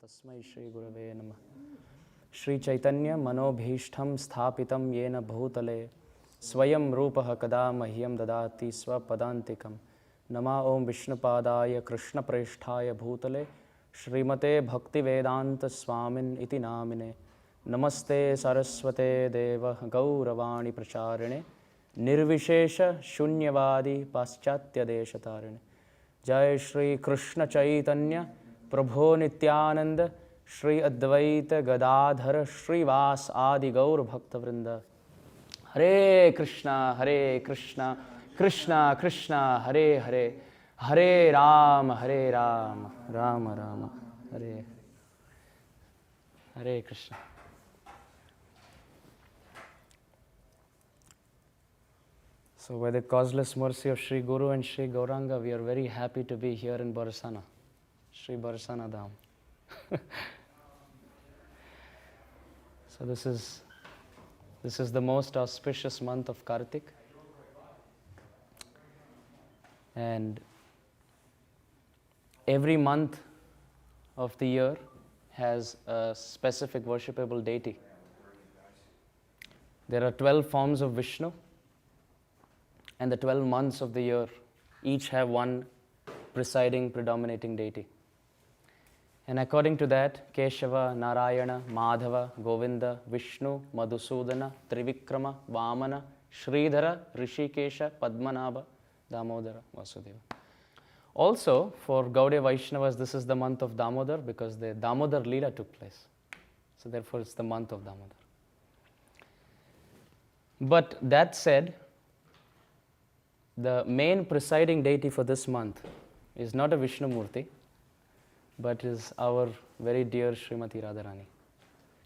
Tasmai Shri Gurave Namah. Shri Chaitanya Manobhishtham Sthapitam Yena Bhutale Swayam Rupaha Kada Mahyam Dadati Swapadantikam Nama Om Vishnupadaya Krishna Preshthaya Bhutale Srimate Bhakti Vedanta Swamin Iti Namine Namaste Saraswate Deva Gauravani Pracharine Nirvishesha Shunyavadi Paschatya Deshatarine Jai Shri Krishna Chaitanya Prabho Nityananda Shri Advaita Gadadhara Shri Vas Adi Gaur Bhakta Vrinda Hare Krishna Krishna Krishna Hare Hare Hare Rama Rama Rama Hare Hare Krishna. So by the causeless mercy of Shri Guru and Shri Gauranga, we are very happy to be here in Barsānā, Shri Barsānā Dham. So this is the most auspicious month of Kartik, and every month of the year has a specific worshipable deity. There are 12 forms of Vishnu, and the 12 months of the year each have one presiding, predominating deity. And according to that, Keshava, Narayana, Madhava, Govinda, Vishnu, Madhusudana, Trivikrama, Vamana, Sridhara, Rishikesha, Padmanabha, Damodara, Vasudeva. Also, for Gaudiya Vaishnavas, this is the month of Damodar because the Damodar Leela took place. So therefore, it's the month of Damodar. But that said, the main presiding deity for this month is not a Vishnu Murti, but is our very dear Srimati Radharani.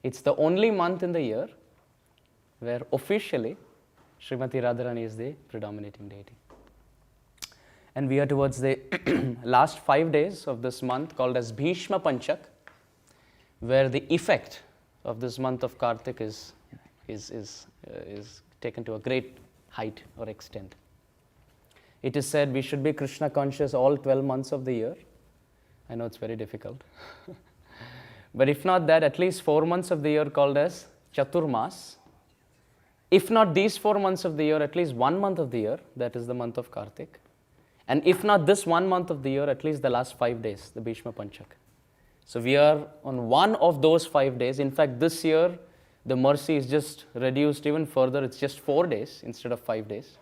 It's the only month in the year where officially Srimati Radharani is the predominating deity. And we are towards the last 5 days of this month called as Bhishma Panchak, where the effect of this month of Kartik is taken to a great height or extent. It is said we should be Krishna conscious all 12 months of the year. I know it's very difficult. But if not that, at least 4 months of the year called as Chaturmas. If not these 4 months of the year, at least 1 month of the year, that is the month of Kartik. And if not this 1 month of the year, at least the last 5 days, the Bhishma Panchak. So we are on one of those 5 days. In fact, this year, the mercy is just reduced even further. It's just 4 days instead of 5 days.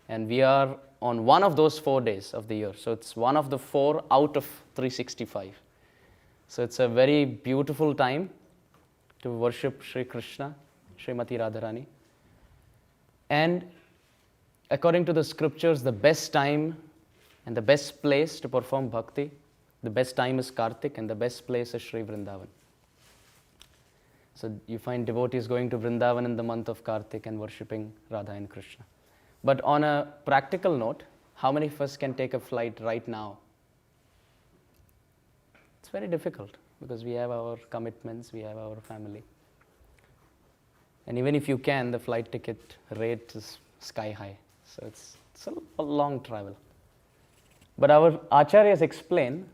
And we are on one of those 4 days of the year. So it's one of the 4 out of 365. So it's a very beautiful time to worship Shri Krishna, Srimati Radharani. And according to the scriptures, the best time and the best place to perform bhakti, the best time is Kartik and the best place is Shri Vrindavan. So you find devotees going to Vrindavan in the month of Kartik and worshipping Radha and Krishna. But on a practical note, how many of us can take a flight right now? It's very difficult because we have our commitments, we have our family. And even if you can, the flight ticket rate is sky high. So it's a long travel. But our acharyas explain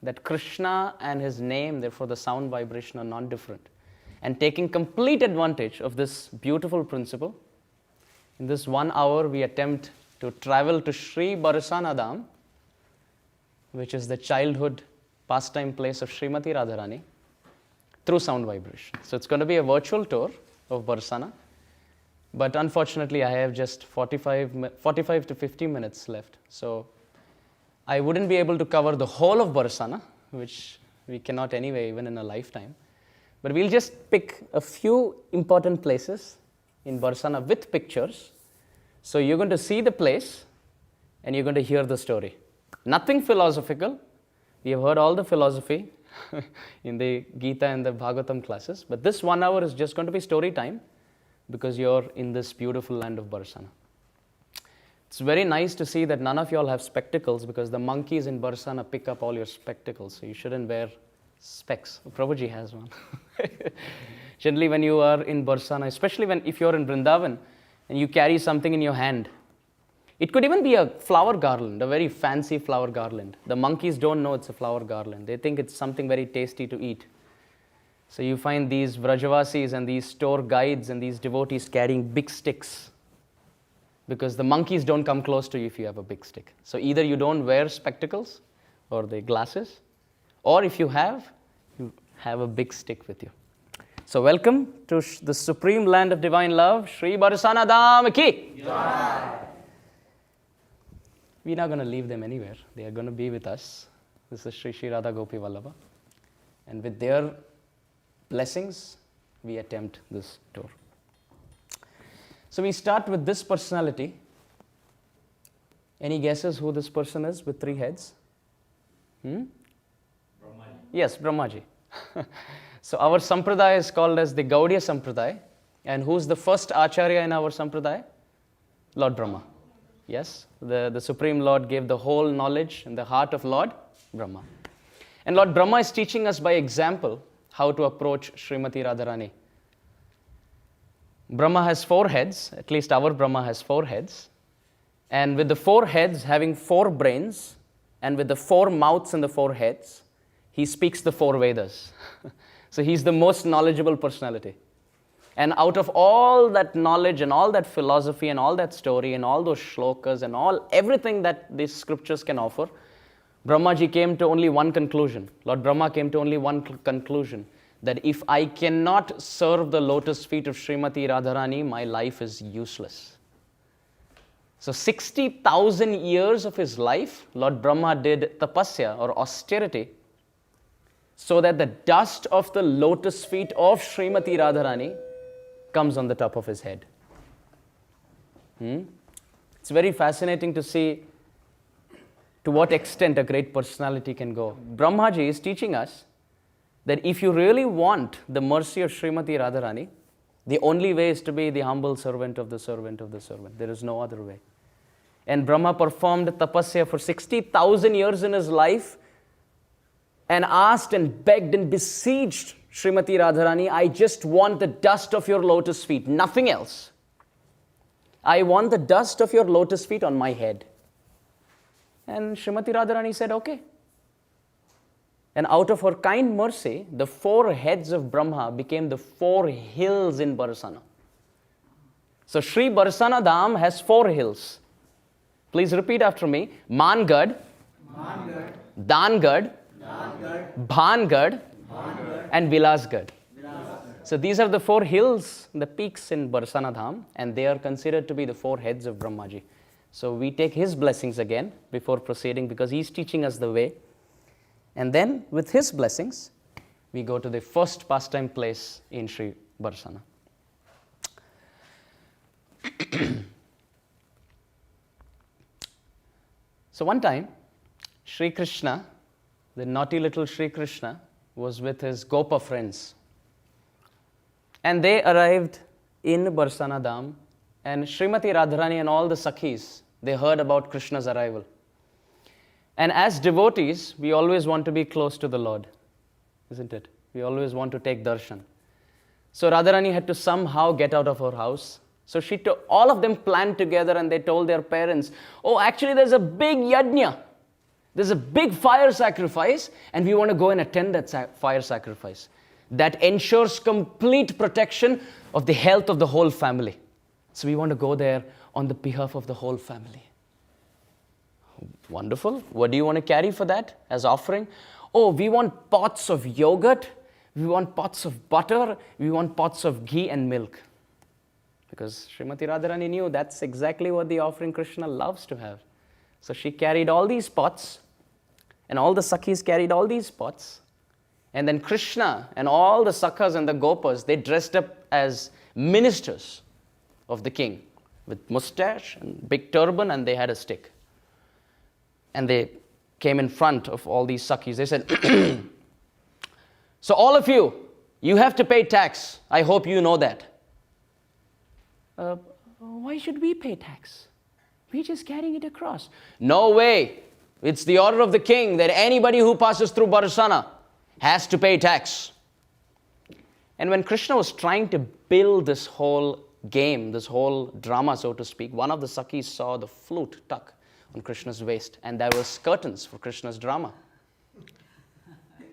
that Krishna and his name, therefore the sound vibration, are non-different. And taking complete advantage of this beautiful principle, in this 1 hour, we attempt to travel to Shri Barsānā Dham, which is the childhood pastime place of Srimati Radharani, through sound vibration. So it's going to be a virtual tour of Barsānā, but unfortunately, I have just 45 to 50 minutes left. So I wouldn't be able to cover the whole of Barsānā, which we cannot anyway, even in a lifetime. But we'll just pick a few important places in Barsānā with pictures. So you're going to see the place and you're going to hear the story. Nothing philosophical. We have heard all the philosophy in the Gita and the Bhagavatam classes. But this 1 hour is just going to be story time because you're in this beautiful land of Barsānā. It's very nice to see that none of you all have spectacles because the monkeys in Barsānā pick up all your spectacles. So you shouldn't wear specs. Prabhuji has one. Generally, when you are in Barsānā, especially if you're in Vrindavan and you carry something in your hand, It could even be a flower garland, a very fancy flower garland. The monkeys don't know it's a flower garland. They think it's something very tasty to eat. So you find these Vrajavasis and these tour guides and these devotees carrying big sticks, because the monkeys don't come close to you if you have a big stick. So either you don't wear spectacles or the glasses, or if you have a big stick with you. So welcome to the supreme land of divine love, Shri Barsānā Dham ki. We're not going to leave them anywhere. They are going to be with us. This is Shri Shri Radha Gopi Vallabha. And with their blessings, we attempt this tour. So we start with this personality. Any guesses who this person is with 3 heads? Brahmaji. Yes, Brahmaji. So our sampradaya is called as the Gaudiya Sampradaya. And who's the first Acharya in our sampradaya? Lord Brahma. Yes, the Supreme Lord gave the whole knowledge in the heart of Lord Brahma. And Lord Brahma is teaching us by example how to approach Srimati Radharani. Brahma has 4 heads, at least our Brahma has 4 heads. And with the 4 heads having 4 brains, and with the 4 mouths and the 4 heads, he speaks the 4 Vedas. So he's the most knowledgeable personality. And out of all that knowledge and all that philosophy and all that story and all those shlokas and everything that these scriptures can offer, Brahmaji came to only one conclusion. Lord Brahma came to only one conclusion, that if I cannot serve the lotus feet of Srimati Radharani, my life is useless. So 60,000 years of his life, Lord Brahma did tapasya or austerity, so that the dust of the lotus feet of Srimati Radharani comes on the top of his head. It's very fascinating to see to what extent a great personality can go. Brahmaji is teaching us that if you really want the mercy of Srimati Radharani, the only way is to be the humble servant of the servant of the servant. There is no other way. And Brahma performed tapasya for 60,000 years in his life and asked and begged and besieged Srimati Radharani, I just want the dust of your lotus feet, nothing else. I want the dust of your lotus feet on my head. And Srimati Radharani said, okay. And out of her kind mercy, the 4 heads of Brahma became the 4 hills in Barsānā. So Shri Barsānā Dham has 4 hills. Please repeat after me. Mangad, Dangad, Bhangad, and Vilasgad. So these are the 4 hills, the peaks in Barsānā Dham, and they are considered to be the 4 heads of Brahmaji. So we take his blessings again before proceeding, because he's teaching us the way. And then with his blessings, we go to the first pastime place in Sri Barsānā. So one time, Sri Krishna, the naughty little Sri Krishna, was with his Gopa friends. And they arrived in Barsānā Dham, and Srimati Radharani and all the Sakhis, they heard about Krishna's arrival. And as devotees, we always want to be close to the Lord, isn't it? We always want to take darshan. So Radharani had to somehow get out of her house. So all of them planned together, and they told their parents, oh, actually there's a big yajna. There's a big fire sacrifice, and we want to go and attend that fire sacrifice. That ensures complete protection of the health of the whole family. So we want to go there on the behalf of the whole family. Wonderful. What do you want to carry for that as offering? Oh, we want pots of yogurt, we want pots of butter, we want pots of ghee and milk. Because Srimati Radharani knew that's exactly what the offering Krishna loves to have. So she carried all these pots, and all the Sakhis carried all these pots. And then Krishna and all the Sakhas and the Gopas, they dressed up as ministers of the king with mustache and big turban, and they had a stick. And they came in front of all these Sakhis. They said, so all of you, you have to pay tax. I hope you know that. Why should we pay tax? We're just carrying it across. No way. It's the order of the king that anybody who passes through Barsānā has to pay tax. And when Krishna was trying to build this whole game, this whole drama, so to speak, one of the Sakhis saw the flute tuck on Krishna's waist, and there was curtains for Krishna's drama.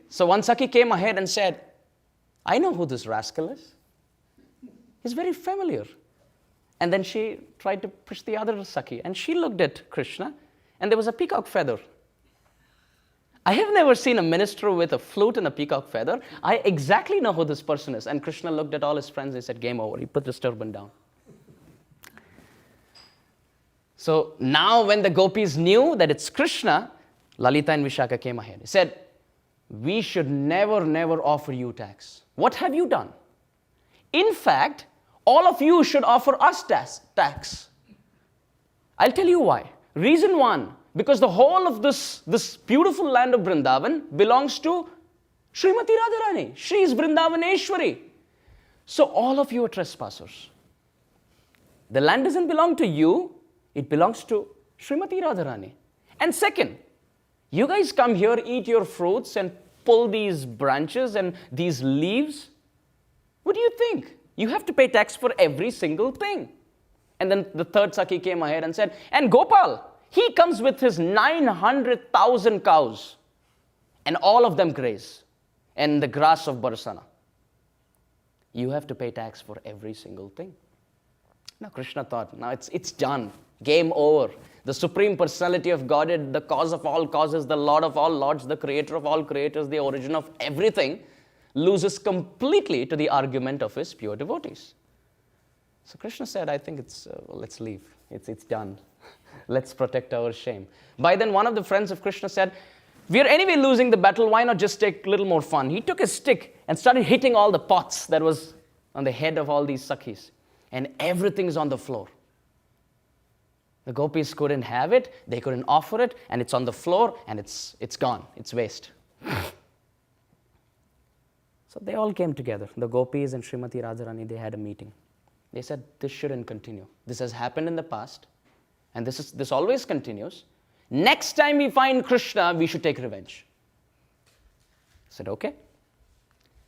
So one Sakhi came ahead and said, I know who this rascal is. He's very familiar. And then she tried to push the other Sakhi, and she looked at Krishna, and there was a peacock feather. I have never seen a minister with a flute and a peacock feather. I exactly know who this person is. And Krishna looked at all his friends and said, game over. He put this turban down. So now when the gopis knew that it's Krishna, Lalita and Vishaka came ahead. He said, we should never, never offer you tax. What have you done? In fact, all of you should offer us tax. I'll tell you why. Reason one, because the whole of this beautiful land of Vrindavan belongs to Srimati Radharani. She is Vrindavaneshwari. So all of you are trespassers. The land doesn't belong to you. It belongs to Srimati Radharani. And second, you guys come here, eat your fruits and pull these branches and these leaves. What do you think? You have to pay tax for every single thing. And then the third Sakhi came ahead and said, and Gopal, he comes with his 900,000 cows, and all of them graze in the grass of Barsānā. You have to pay tax for every single thing. Now Krishna thought, now it's done. Game over. The Supreme Personality of Godhead, the cause of all causes, the Lord of all lords, the creator of all creators, the origin of everything, loses completely to the argument of his pure devotees. So Krishna said, I think let's leave. It's done. Let's protect our shame. By then, one of the friends of Krishna said, we are anyway losing the battle. Why not just take a little more fun? He took a stick and started hitting all the pots that was on the head of all these Sakhis. And everything's on the floor. The gopis couldn't have it. They couldn't offer it. And it's on the floor. And it's gone. It's waste. So they all came together. The gopis and Srimati Radharani, they had a meeting. They said, this shouldn't continue. This has happened in the past. And this always continues. Next time we find Krishna, we should take revenge. I said, okay.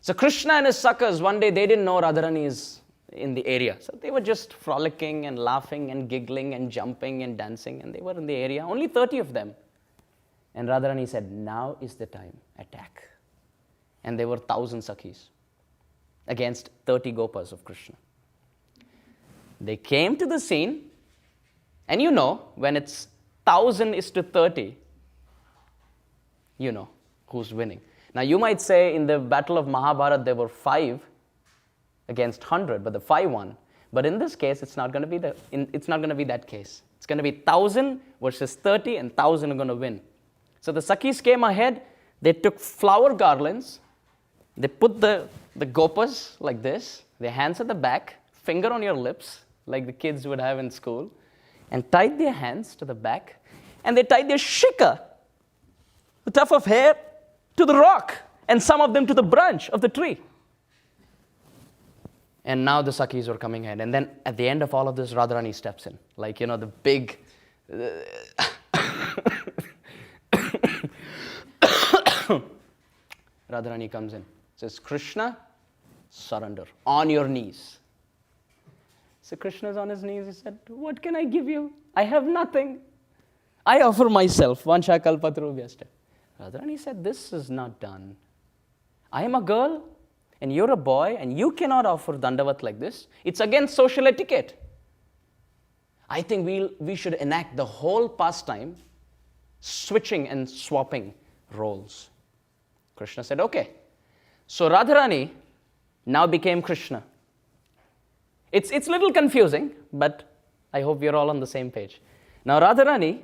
So Krishna and his Sakhas, one day they didn't know Radharani is in the area. So they were just frolicking and laughing and giggling and jumping and dancing. And they were in the area, only 30 of them. And Radharani said, now is the time, attack. And there were 1,000 Sakhis against 30 Gopas of Krishna. They came to the scene. And you know, when it's 1,000 is to 30, you know who's winning. Now you might say in the battle of Mahabharata there were 5 against 100, but the 5 won. But in this case, it's not going to be that case. It's going to be 1,000 versus 30, and 1,000 are going to win. So the Sakhis came ahead. They took flower garlands. They put the gopas like this, their hands at the back, finger on your lips, like the kids would have in school, and tied their hands to the back, and they tied their shikha, the tuft of hair, to the rock, and some of them to the branch of the tree. And now the Sakhis were coming in. And then at the end of all of this, Radharani steps in. Like, the big... Radharani comes in. Says, Krishna, surrender. On your knees. So Krishna's on his knees. He said, what can I give you? I have nothing. I offer myself. Vansha kalpatarubhyascha. Radharani said, this is not done. I am a girl, and you're a boy, and you cannot offer dandavat like this. It's against social etiquette. I think we should enact the whole pastime, switching and swapping roles. Krishna said, okay. So Radharani now became Krishna. It's a little confusing, but I hope we're all on the same page. Now Radharani,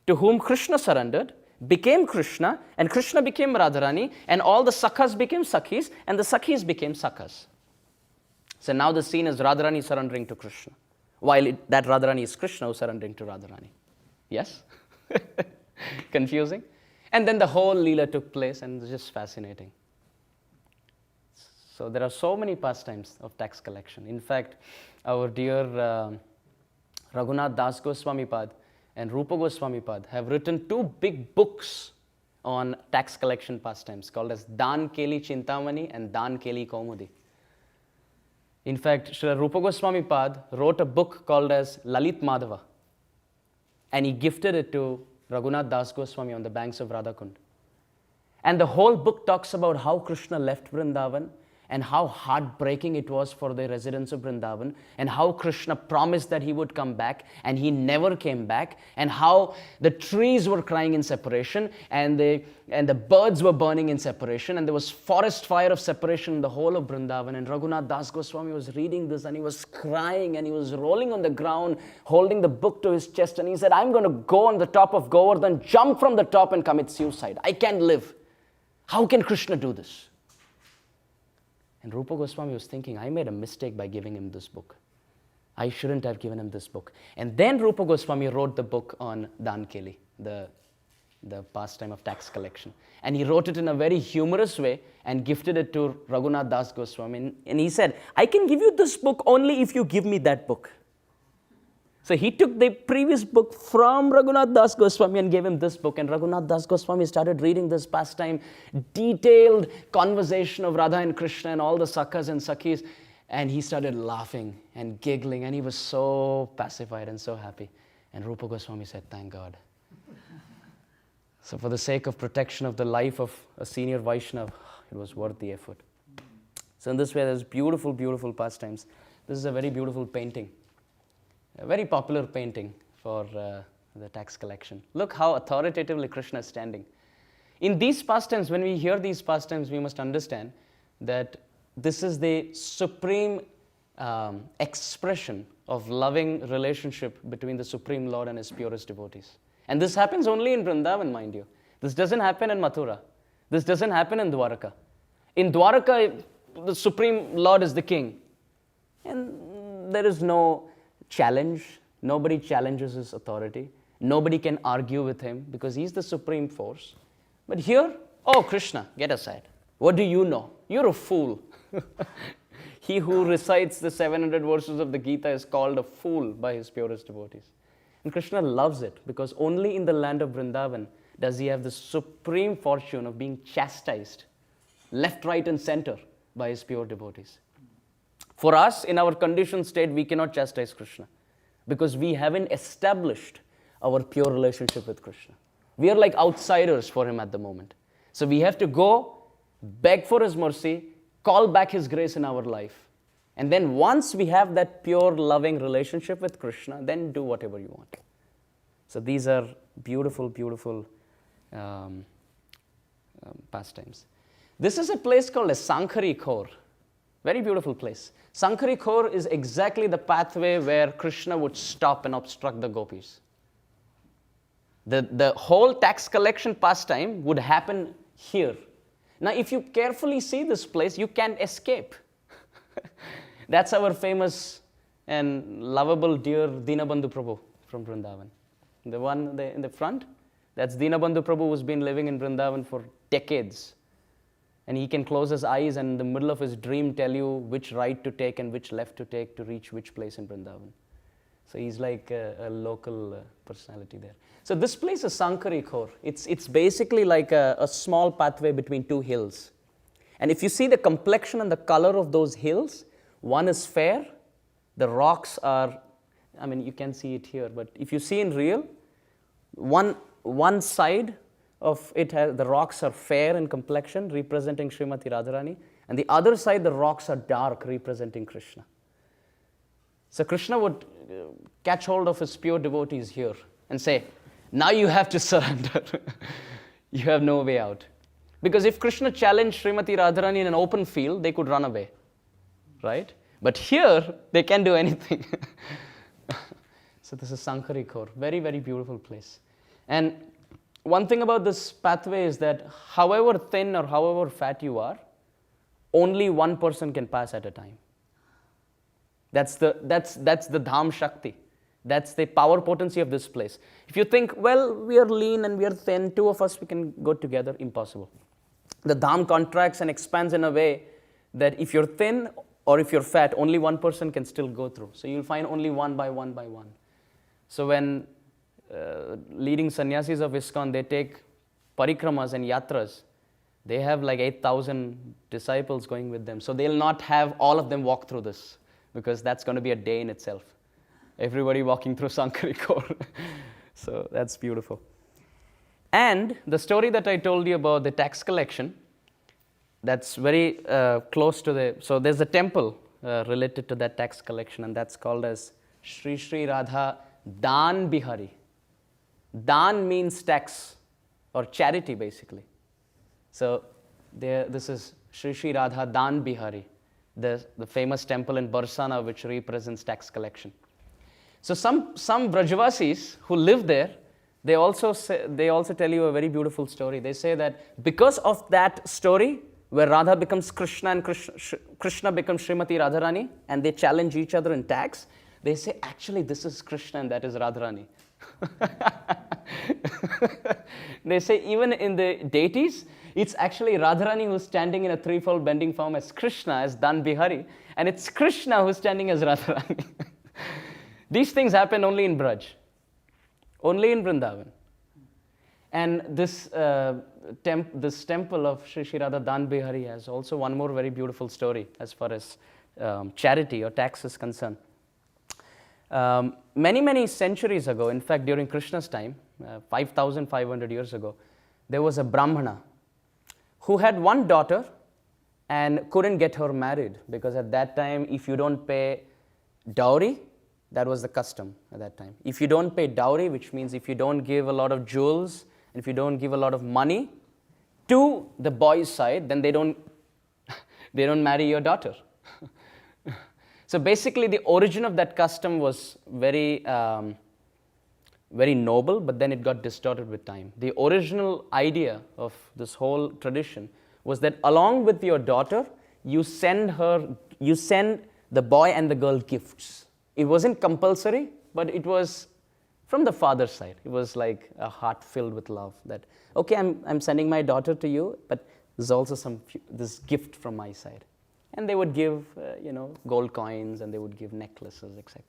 to whom Krishna surrendered, became Krishna, and Krishna became Radharani, and all the Sakhas became Sakhis, and the Sakhis became Sakhas. So now the scene is Radharani surrendering to Krishna, while that Radharani is Krishna who's surrendering to Radharani. Yes? Confusing? And then the whole Leela took place, and it's just fascinating. So there are so many pastimes of tax collection. In fact, our dear Raghunath Das Goswami Pad and Rupa Goswami Pad have written 2 big books on tax collection pastimes called as Dan Keli Chintamani and Dan Keli Kaumudi. In fact, Srila Rupa Goswami Pad wrote a book called as Lalit Madhava, and he gifted it to Raghunath Das Goswami on the banks of Radhakund. And the whole book talks about how Krishna left Vrindavan and how heartbreaking it was for the residents of Vrindavan, and how Krishna promised that he would come back and he never came back, and how the trees were crying in separation and the birds were burning in separation, and there was forest fire of separation in the whole of Vrindavan. And Raghunath Das Goswami was reading this and he was crying and he was rolling on the ground, holding the book to his chest, and he said, I'm going to go on the top of Govardhan, jump from the top and commit suicide. I can't live. How can Krishna do this? And Rupa Goswami was thinking, I made a mistake by giving him this book. I shouldn't have given him this book. And then Rupa Goswami wrote the book on Dankeli, the pastime of tax collection. And he wrote it in a very humorous way and gifted it to Raghunath Das Goswami. And he said, I can give you this book only if you give me that book. So he took the previous book from Raghunath Das Goswami and gave him this book. And Raghunath Das Goswami started reading this pastime, detailed conversation of Radha and Krishna and all the Sakhas and Sakhis. And he started laughing and giggling, and he was so pacified and so happy. And Rupa Goswami said, thank God. So for the sake of protection of the life of a senior Vaishnava, it was worth the effort. So in this way, there's beautiful, beautiful pastimes. This is a very beautiful painting. A very popular painting for the tax collection. Look how authoritatively Krishna is standing. In these pastimes, when we hear these pastimes, we must understand that this is the supreme expression of loving relationship between the Supreme Lord and His purest devotees. And this happens only in Vrindavan, mind you. This doesn't happen in Mathura. This doesn't happen in Dwaraka. In Dwaraka, the Supreme Lord is the king. And there is no challenge. Nobody challenges his authority. Nobody can argue with him because he's the supreme force. But here, oh Krishna, get aside. What do you know? You're a fool. He who recites the 700 verses of the Gita is called a fool by his purest devotees. And Krishna loves it because only in the land of Vrindavan does he have the supreme fortune of being chastised, left, right, and center by his pure devotees. For us, in our conditioned state, we cannot chastise Krishna because we haven't established our pure relationship with Krishna. We are like outsiders for him at the moment. So we have to go, beg for his mercy, call back his grace in our life. And then once we have that pure, loving relationship with Krishna, then do whatever you want. So these are beautiful, beautiful pastimes. This is a place called as Sankhari Khor. Very beautiful place. Sankhari Khor is exactly the pathway where Krishna would stop and obstruct the gopis. The whole tax collection pastime would happen here. Now, if you carefully see this place, you can't escape. That's our famous and lovable dear Dinabandhu Prabhu from Vrindavan. The one in the front, that's Dinabandhu Prabhu who's been living in Vrindavan for decades. And he can close his eyes and in the middle of his dream tell you which right to take and which left to take to reach which place in Vrindavan. So he's like a local personality there. So this place is Sankhari Khor. It's basically like a small pathway between two hills. And if you see the complexion and the color of those hills, one is fair, the rocks are, I mean, you can see it here, but if you see in real, one side of it has, the rocks are fair in complexion, representing Srimati Radharani, and the other side, the rocks are dark, representing Krishna. So Krishna would catch hold of his pure devotees here and say, now you have to surrender. You have no way out. Because if Krishna challenged Srimati Radharani in an open field, they could run away, right? But here, they can't do anything. So this is Sankhari Khor, very, very beautiful place. And one thing about this pathway is that however thin or however fat you are, only one person can pass at a time. That's the Dham Shakti. That's the power potency of this place. If you think, well, we are lean and we are thin, two of us, we can go together, impossible. The Dham contracts and expands in a way that if you're thin or if you're fat, only one person can still go through. So you'll find only one by one by one. So when leading sannyasis of ISKCON, they take parikramas and yatras, they have like 8,000 disciples going with them. So they'll not have all of them walk through this. because that's going to be a day in itself. Everybody walking through Sankarikor. So that's beautiful. And the story that I told you about the tax collection, that's very close to the, so there's a temple related to that tax collection, and that's called as Sri Sri Radha Dan Bihari. Dan means tax or charity, basically. So this is Sri Sri Radha Dan Bihari, the famous temple in Barsānā, which represents tax collection. So some Brajavasis who live there, they also tell you a very beautiful story. They say that because of that story, where Radha becomes Krishna and Krishna becomes Srimati Radharani, and they challenge each other in tax, they say, actually, this is Krishna and that is Radharani. They say even in the deities, it's actually Radharani who's standing in a threefold bending form as Krishna, as Dan Bihari, and it's Krishna who's standing as Radharani. These things happen only in Braj, only in Vrindavan. And this temple of Sri Sri Radha Dan Bihari has also one more very beautiful story as far as charity or tax is concerned. Many centuries ago, in fact during Krishna's time, 5,500 years ago, there was a Brahmana who had one daughter and couldn't get her married, because at that time, if you don't pay dowry, that was the custom at that time. If you don't pay dowry, which means if you don't give a lot of jewels, and if you don't give a lot of money to the boy's side, then they don't marry your daughter. So basically, the origin of that custom was very noble, but then it got distorted with time. The original idea of this whole tradition was that along with your daughter, you send the boy and the girl gifts. It wasn't compulsory, but it was from the father's side. It was like a heart filled with love that, okay, I'm sending my daughter to you, but there's also this gift from my side. And they would give, gold coins, and they would give necklaces, etc.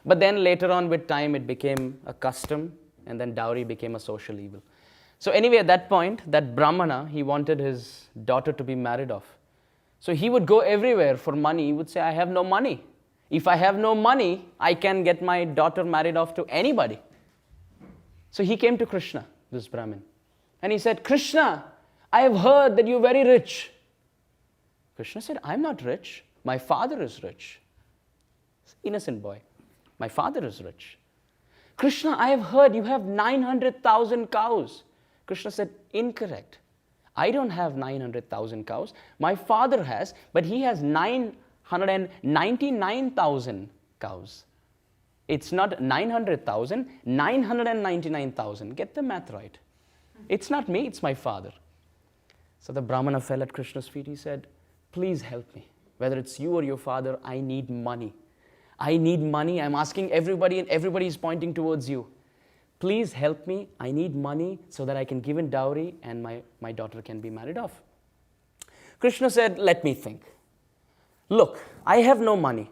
But then later on with time, it became a custom, and then dowry became a social evil. So anyway, at that point, that Brahmana, he wanted his daughter to be married off. So he would go everywhere for money. He would say, I have no money. If I have no money, I can get my daughter married off to anybody. So he came to Krishna, this Brahmin, and he said, Krishna, I have heard that you're very rich. Krishna said, I'm not rich. My father is rich. Innocent boy. My father is rich. Krishna, I have heard you have 900,000 cows. Krishna said, incorrect. I don't have 900,000 cows. My father has, but he has 999,000 cows. It's not 900,000, 999,000. Get the math right. It's not me, it's my father. So the Brahmana fell at Krishna's feet. He said, please help me. Whether it's you or your father, I need money. I need money. I'm asking everybody, and everybody is pointing towards you. Please help me. I need money so that I can give in dowry and my daughter can be married off. Krishna said, let me think. Look, I have no money,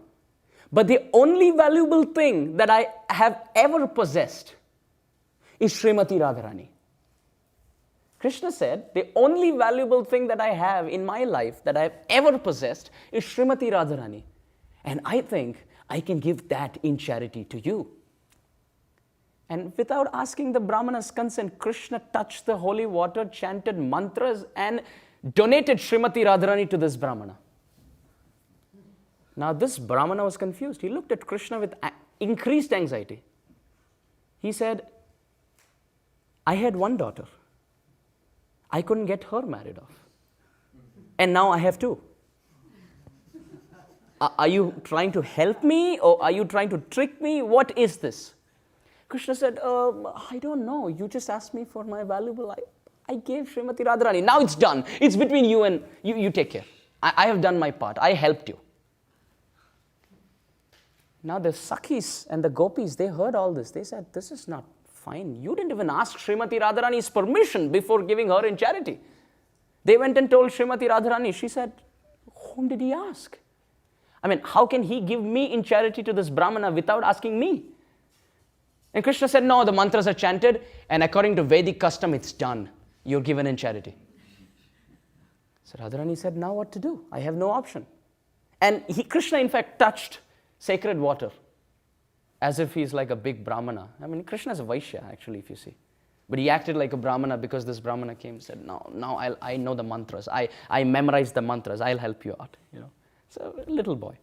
but the only valuable thing that I have ever possessed is Srimati Radharani. Krishna said, the only valuable thing that I have in my life that I have ever possessed is Srimati Radharani. And I think I can give that in charity to you. And without asking the Brahmana's consent, Krishna touched the holy water, chanted mantras, and donated Srimati Radharani to this Brahmana. Now this Brahmana was confused. He looked at Krishna with increased anxiety. He said, I had one daughter. I couldn't get her married off. And now I have two. Are you trying to help me, or are you trying to trick me? What is this? Krishna said, I don't know. You just asked me for my valuable. I gave Srimati Radharani. Now it's done. It's between you and you take care. I have done my part. I helped you. Now the Sakhis and the Gopis, they heard all this. They said, this is not fine. You didn't even ask Srimati Radharani's permission before giving her in charity. They went and told Srimati Radharani. She said, whom did he ask? I mean, how can he give me in charity to this Brahmana without asking me? And Krishna said, no, the mantras are chanted, and according to Vedic custom, it's done. You're given in charity. So Radharani said, now what to do? I have no option. And Krishna, in fact, touched sacred water as if he's like a big Brahmana. I mean, Krishna is a Vaishya, actually, if you see. But he acted like a Brahmana because this Brahmana came and said, no, I know the mantras. I memorized the mantras. I'll help you out. So, a little boy.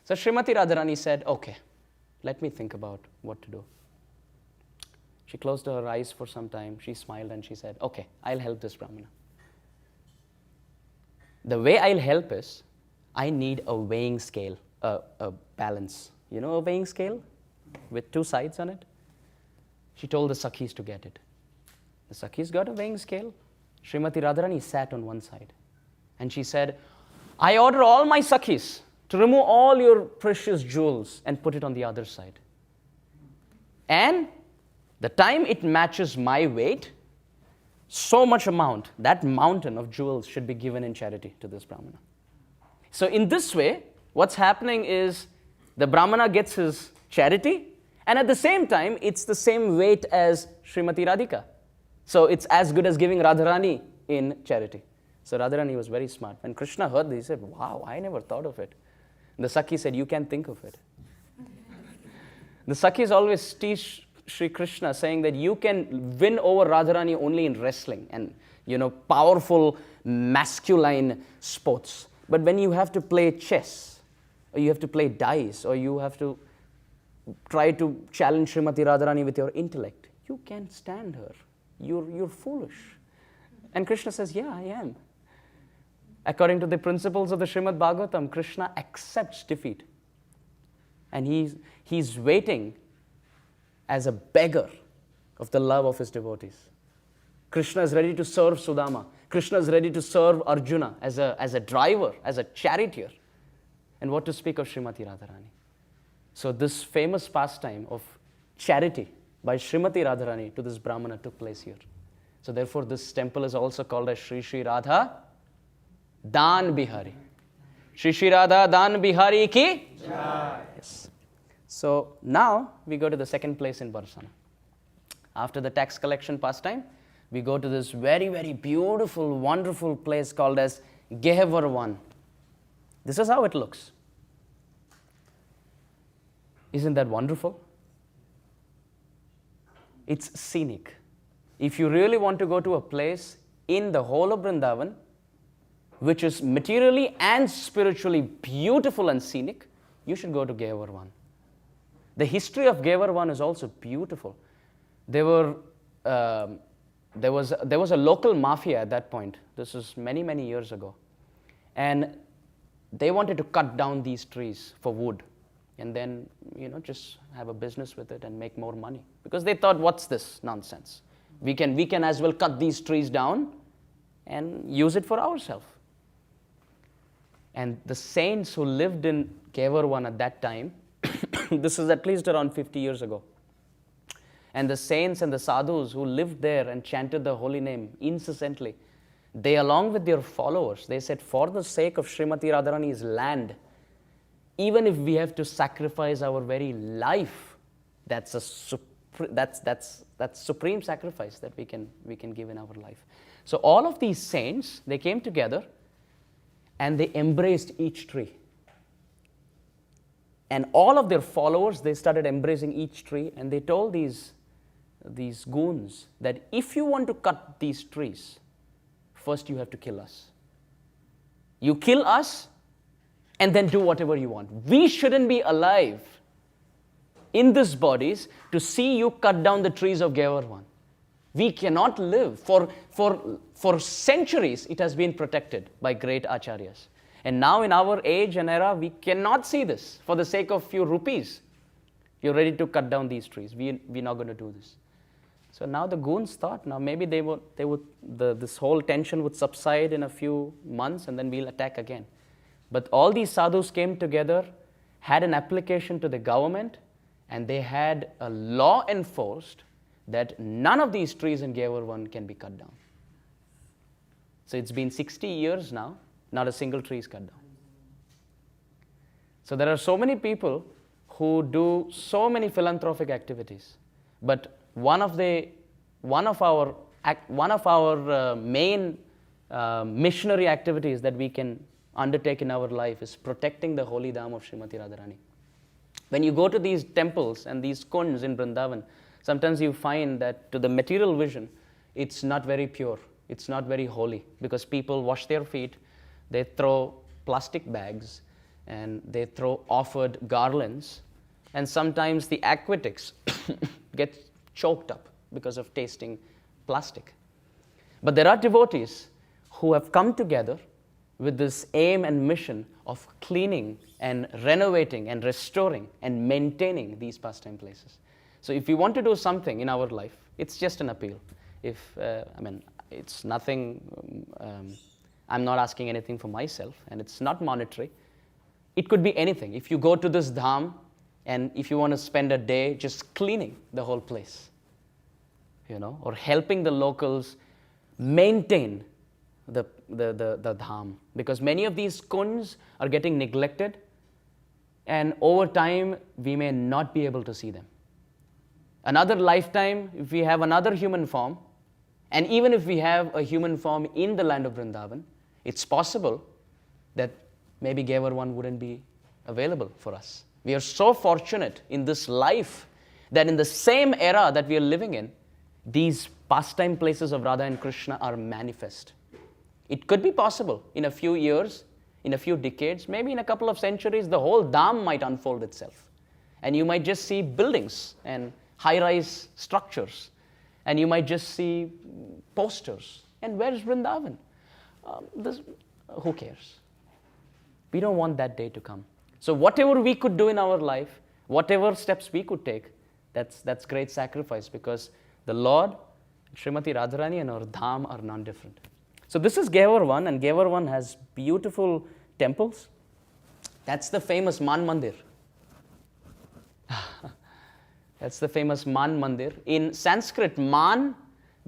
So, Srimati Radharani said, okay, let me think about what to do. She closed her eyes for some time. She smiled and she said, okay, I'll help this Brahmana. The way I'll help is, I need a weighing scale, a balance. You know a weighing scale with 2 sides on it? She told the Sakhis to get it. The Sakhis got a weighing scale. Srimati Radharani sat on one side. And she said, I order all my Sakhis to remove all your precious jewels and put it on the other side. And the time it matches my weight, so much amount, that mountain of jewels should be given in charity to this Brahmana. So in this way, what's happening is the Brahmana gets his charity, and at the same time, it's the same weight as Srimati Radhika. So it's as good as giving Radharani in charity. So Radharani was very smart. When Krishna heard this, he said, wow, I never thought of it. The Sakhi said, you can think of it. The Sakhis always teach Sri Krishna, saying that you can win over Radharani only in wrestling and, powerful masculine sports. But when you have to play chess, or you have to play dice, or you have to try to challenge Srimati Radharani with your intellect, you can't stand her. You're foolish. And Krishna says, yeah, I am. According to the principles of the Srimad Bhagavatam, Krishna accepts defeat. And he's waiting as a beggar of the love of his devotees. Krishna is ready to serve Sudama. Krishna is ready to serve Arjuna as a driver, as a charioteer. And what to speak of Srimati Radharani. So this famous pastime of charity by Srimati Radharani to this Brahmana took place here. So therefore this temple is also called as Shri Shri Radha Dan Bihari. Shri Shri Radha Dan Bihari ki Jai. Yes. So now we go to the second place in Barsānā. After the tax collection pastime, we go to this very, very beautiful, wonderful place called as Gehavarvan. This is how it looks. Isn't that wonderful? It's scenic. If you really want to go to a place in the whole of Vrindavan, which is materially and spiritually beautiful and scenic, you should go to Gehavarvan. The history of Gehavarvan is also beautiful. There was a local mafia at that point. This was many, many years ago. And they wanted to cut down these trees for wood and then, just have a business with it and make more money. Because they thought, what's this nonsense? We can as well cut these trees down and use it for ourselves. And the saints who lived in Gehavarvan at that time, this is at least around 50 years ago. And the saints and the sadhus who lived there and chanted the holy name incessantly, they along with their followers, they said, for the sake of Srimati Radharani's land, even if we have to sacrifice our very life, that's supreme sacrifice that we can give in our life. So all of these saints, they came together and they embraced each tree. And all of their followers, they started embracing each tree, and they told these goons that if you want to cut these trees, first you have to kill us. You kill us, and then do whatever you want. We shouldn't be alive in these bodies to see you cut down the trees of Gehavarvan. We cannot live. For centuries, it has been protected by great acharyas. And now in our age and era, we cannot see this. For the sake of few rupees, you're ready to cut down these trees. We're not going to do this. So now the goons thought, now maybe this whole tension would subside in a few months and then we'll attack again. But all these sadhus came together, had an application to the government, and they had a law enforced that none of these trees in Gehavarvan can be cut down. So it's been 60 years now, not a single tree is cut down. So there are so many people who do so many philanthropic activities, but one of our main missionary activities that we can undertake in our life is protecting the holy dham of Srimati Radharani. When you go to these temples and these kunds in Vrindavan, sometimes you find that to the material vision, it's not very pure, it's not very holy, because people wash their feet, they throw plastic bags, and they throw offered garlands, and sometimes the aquatics get choked up because of tasting plastic. But there are devotees who have come together with this aim and mission of cleaning and renovating and restoring and maintaining these pastime places. So if we want to do something in our life, it's just an appeal. It's nothing, I'm not asking anything for myself, and it's not monetary. It could be anything. If you go to this dham, and if you want to spend a day just cleaning the whole place, or helping the locals maintain the dham, because many of these kunds are getting neglected, and over time we may not be able to see them. Another lifetime, if we have another human form, and even if we have a human form in the land of Vrindavan, it's possible that maybe Gavar 1 wouldn't be available for us. We are so fortunate in this life that in the same era that we are living in, these pastime places of Radha and Krishna are manifest. It could be possible in a few years, in a few decades, maybe in a couple of centuries, the whole dham might unfold itself. And you might just see buildings and high-rise structures. And you might just see posters. And where is Vrindavan? Who cares? We don't want that day to come. So whatever we could do in our life, whatever steps we could take, that's great sacrifice, because the Lord, Srimati Radharani, and our dham are non-different. So this is Gavar 1, and Gavar 1 has beautiful temples. That's the famous Man Mandir. That's the famous Man Mandir. In Sanskrit, Man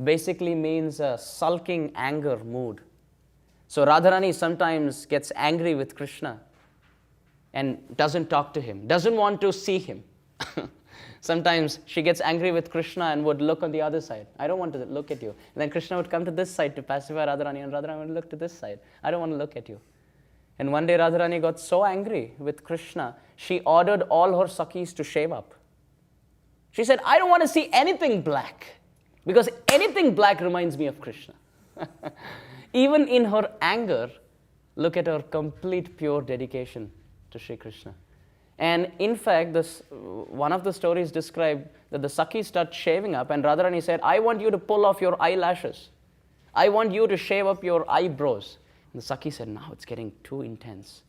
basically means a sulking anger mood. So Radharani sometimes gets angry with Krishna and doesn't talk to him, doesn't want to see him. Sometimes she gets angry with Krishna and would look on the other side. I don't want to look at you. And then Krishna would come to this side to pacify Radharani, and Radharani would look to this side. I don't want to look at you. And one day Radharani got so angry with Krishna, she ordered all her Sakhis to shave up. She said, I don't want to see anything black, because anything black reminds me of Krishna. Even in her anger, look at her complete pure dedication to Sri Krishna. And in fact, one of the stories described that the Sakhis start shaving up, and Radharani said, I want you to pull off your eyelashes. I want you to shave up your eyebrows. And the Sakhi said, no, it's getting too intense.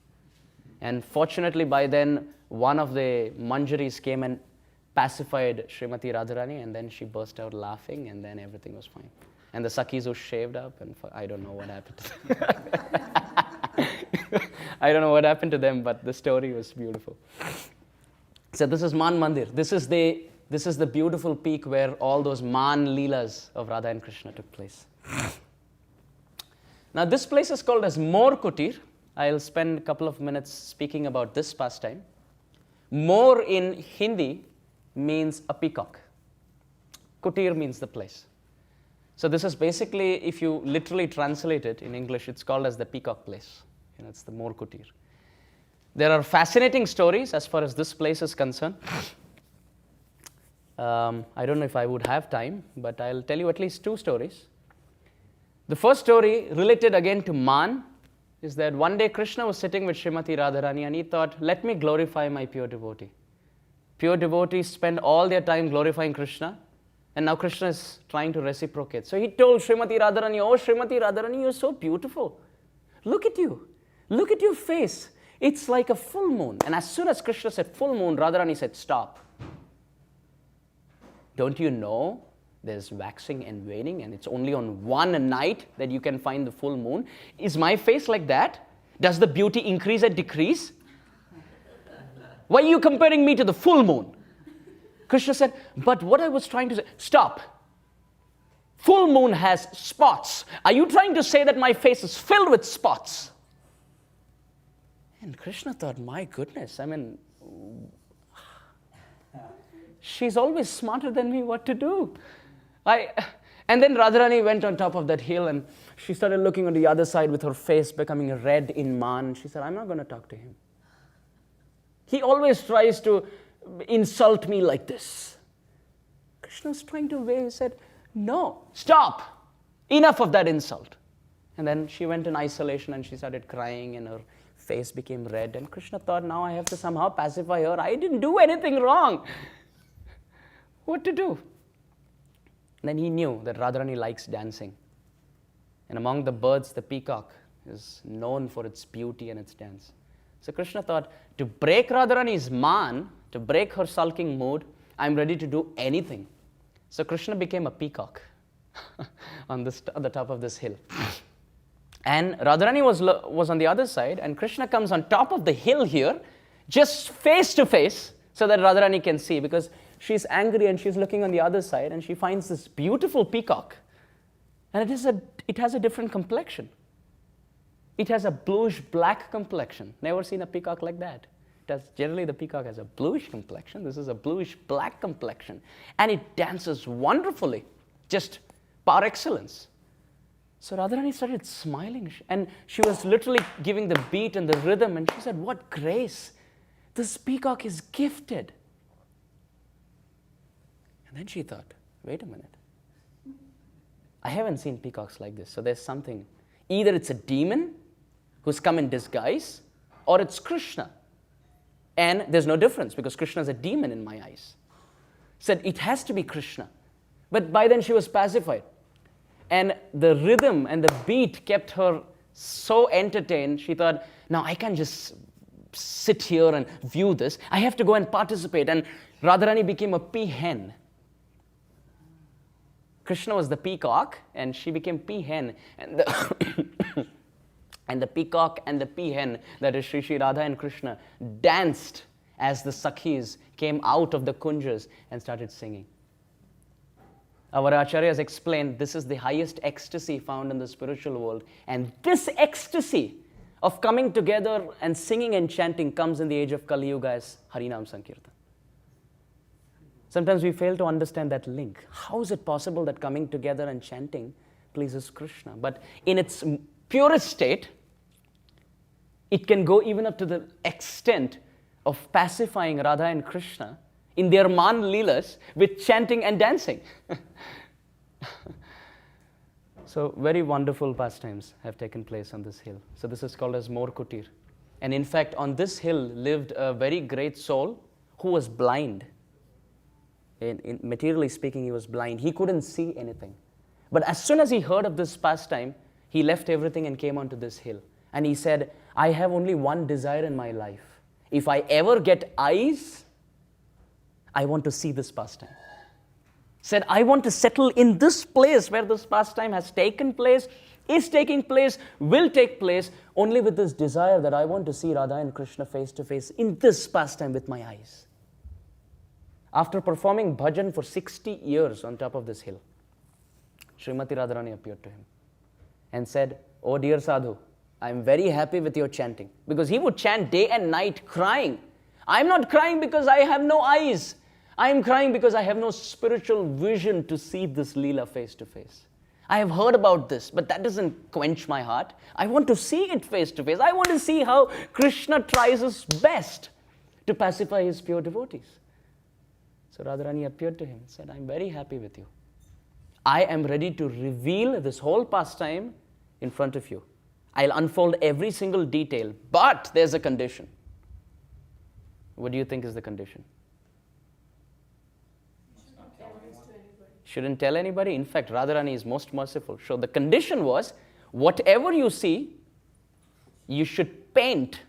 And fortunately, by then, one of the Manjaris came and pacified Srimati Radharani, and then she burst out laughing, and then everything was fine. And the Sakhis were shaved up, and I don't know what happened to them. I don't know what happened to them, but the story was beautiful. So this is Man Mandir. This is the beautiful peak where all those Man Leelas of Radha and Krishna took place. Now this place is called as Mor Kutir. I'll spend a couple of minutes speaking about this pastime. Mor in Hindi means a peacock. Kutir means the place. So this is basically, if you literally translate it in English, it's called as the peacock place. It's the Mor Kutir. There are fascinating stories as far as this place is concerned. I don't know if I would have time, but I'll tell you at least two stories. The first story, related again to Man, is that one day Krishna was sitting with Srimati Radharani, and he thought, let me glorify my pure devotee. Pure devotees spend all their time glorifying Krishna, and now Krishna is trying to reciprocate. So he told Srimati Radharani, oh Srimati Radharani, you're so beautiful. Look at you. Look at your face. It's like a full moon. And as soon as Krishna said full moon, Radharani said, stop. Don't you know there's waxing and waning, and it's only on one night that you can find the full moon? Is my face like that? Does the beauty increase or decrease? Why are you comparing me to the full moon? Krishna said, but what I was trying to say, stop. Full moon has spots. Are you trying to say that my face is filled with spots? And Krishna thought, my goodness, she's always smarter than me what to do. And then Radharani went on top of that hill and she started looking on the other side with her face becoming red in man. She said, I'm not going to talk to him. He always tries to insult me like this. Krishna was trying to wave. He said, no, stop. Enough of that insult. And then she went in isolation and she started crying and her face became red. And Krishna thought, now I have to somehow pacify her. I didn't do anything wrong. What to do? And then he knew that Radharani likes dancing. And among the birds, the peacock is known for its beauty and its dance. So Krishna thought, to break Radharani's man, to break her sulking mood, I'm ready to do anything. So Krishna became a peacock on the top of this hill. And Radharani was on the other side, and Krishna comes on top of the hill here, just face to face, so that Radharani can see, because she's angry and she's looking on the other side, and she finds this beautiful peacock. And it has a different complexion. It has a bluish-black complexion. Never seen a peacock like that. Generally, the peacock has a bluish complexion. This is a bluish-black complexion. And it dances wonderfully, just par excellence. So Radharani started smiling, and she was literally giving the beat and the rhythm, and she said, what grace! This peacock is gifted. And then she thought, wait a minute. I haven't seen peacocks like this, so there's something. Either it's a demon who's come in disguise, or it's Krishna. And there's no difference, because Krishna is a demon in my eyes. Said, it has to be Krishna. But by then she was pacified. And the rhythm and the beat kept her so entertained, she thought, now I can't just sit here and view this. I have to go and participate. And Radharani became a peahen. Krishna was the peacock, and she became peahen. And the, and the peacock and the peahen, that is Shri Shri Radha and Krishna, danced as the Sakhis came out of the kunjas and started singing. Our acharyas explained this is the highest ecstasy found in the spiritual world. And this ecstasy of coming together and singing and chanting comes in the age of Kali Yuga as Harinam Sankirtan. Sometimes we fail to understand that link. How is it possible that coming together and chanting pleases Krishna? But in its purest state, it can go even up to the extent of pacifying Radha and Krishna in their man leelas with chanting and dancing. So very wonderful pastimes have taken place on this hill. So this is called as Mor Kutir. And in fact, on this hill lived a very great soul who was blind. In materially speaking, he was blind. He couldn't see anything. But as soon as he heard of this pastime, he left everything and came onto this hill. And he said, I have only one desire in my life. If I ever get eyes, I want to see this pastime. Said, I want to settle in this place where this pastime has taken place, is taking place, will take place, only with this desire that I want to see Radha and Krishna face to face in this pastime with my eyes. After performing bhajan for 60 years on top of this hill, Srimati Radharani appeared to him and said, oh dear Sadhu, I am very happy with your chanting. Because he would chant day and night crying. I am not crying because I have no eyes. I am crying because I have no spiritual vision to see this Leela face to face. I have heard about this, but that doesn't quench my heart. I want to see it face to face. I want to see how Krishna tries his best to pacify his pure devotees. So Radharani appeared to him and said, I am very happy with you. I am ready to reveal this whole pastime in front of you. I'll unfold every single detail, but there's a condition. What do you think is the condition? Shouldn't tell anybody. In fact, Radharani is most merciful. So the condition was, whatever you see, you should paint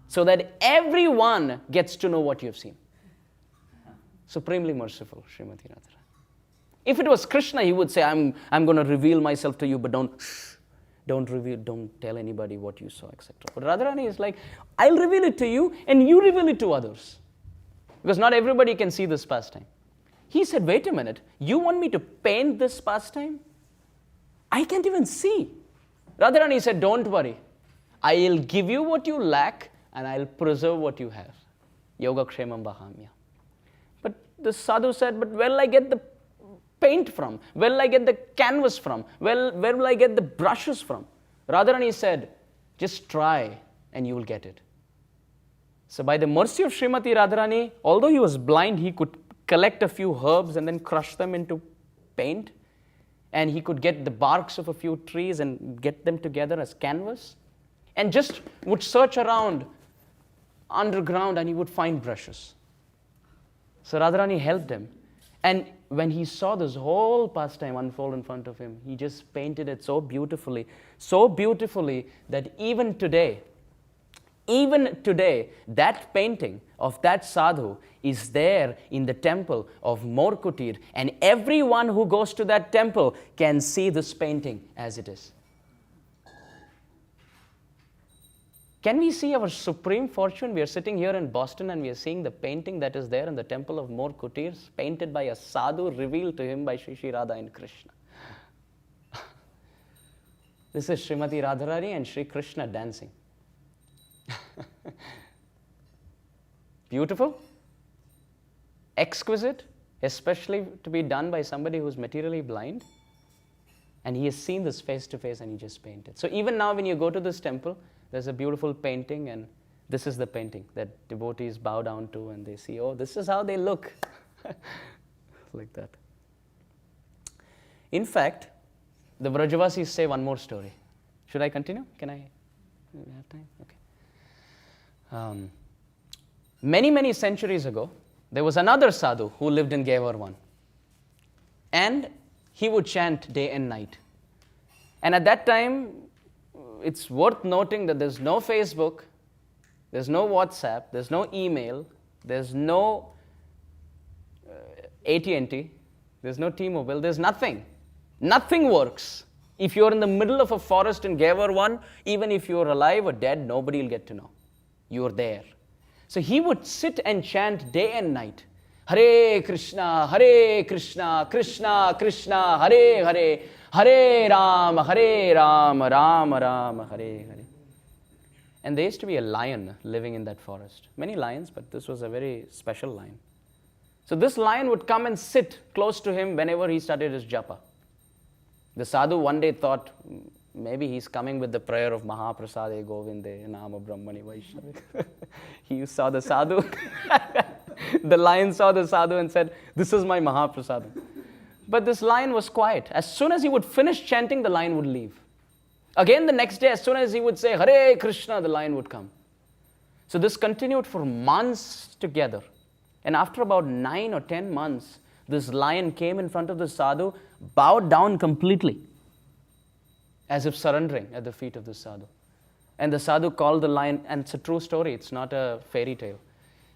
so that everyone gets to know what you've seen. Supremely merciful, Srimati Radharani. If it was Krishna, he would say, I'm going to reveal myself to you, but don't reveal, don't tell anybody what you saw, etc. But Radharani is like, I'll reveal it to you, and you reveal it to others. Because not everybody can see this pastime. He said, wait a minute, you want me to paint this pastime? I can't even see. Radharani said, don't worry. I'll give you what you lack, and I'll preserve what you have. Yoga Kshemam Bahamya. But the sadhu said, but where will I get the paint from? Where will I get the canvas from? Where will I get the brushes from? Radharani said, just try and you will get it. So by the mercy of Srimati Radharani, although he was blind, he could collect a few herbs and then crush them into paint. And he could get the barks of a few trees and get them together as canvas. And just would search around underground and he would find brushes. So Radharani helped him. And when he saw this whole pastime unfold in front of him, he just painted it so beautifully that even today, that painting of that sadhu is there in the temple of Morkutir, and everyone who goes to that temple can see this painting as it is. Can we see our supreme fortune? We are sitting here in Boston and we are seeing the painting that is there in the temple of Morkutir, painted by a sadhu, revealed to him by Shri Shri Radha and Krishna. This is Srimati Radharani and Shri Krishna dancing. Beautiful, exquisite, especially to be done by somebody who's materially blind. And he has seen this face to face and he just painted. So even now when you go to this temple, there's a beautiful painting, and this is the painting that devotees bow down to and they see, oh, this is how they look. Like that. In fact, the Vrajavasis say one more story. Should I continue? Can I have time? Okay. Many centuries ago, there was another sadhu who lived in Gevarwan. And he would chant day and night. And at that time, it's worth noting that there's no Facebook, there's no WhatsApp, there's no email, there's no AT&T, there's no T-Mobile, there's nothing. Nothing works. If you're in the middle of a forest in Gevarwan, even if you're alive or dead, nobody will get to know. You're there. So he would sit and chant day and night. Hare Krishna, Krishna Krishna, Hare Hare, Hare Rama, Rama Rama, Hare Hare. And there used to be a lion living in that forest. Many lions, but this was a very special lion. So this lion would come and sit close to him whenever he started his japa. The sadhu one day thought, maybe he's coming with the prayer of Mahaprasade Govinde Nama Brahmani Vaishnavi. He saw the sadhu. The lion saw the sadhu and said, this is my Mahaprasada. But this lion was quiet. As soon as he would finish chanting, the lion would leave. Again the next day, as soon as he would say, Hare Krishna, the lion would come. So this continued for months together. And after about 9 or 10 months, this lion came in front of the sadhu, bowed down completely, as if surrendering at the feet of the sadhu. And the sadhu called the lion, and it's a true story, it's not a fairy tale.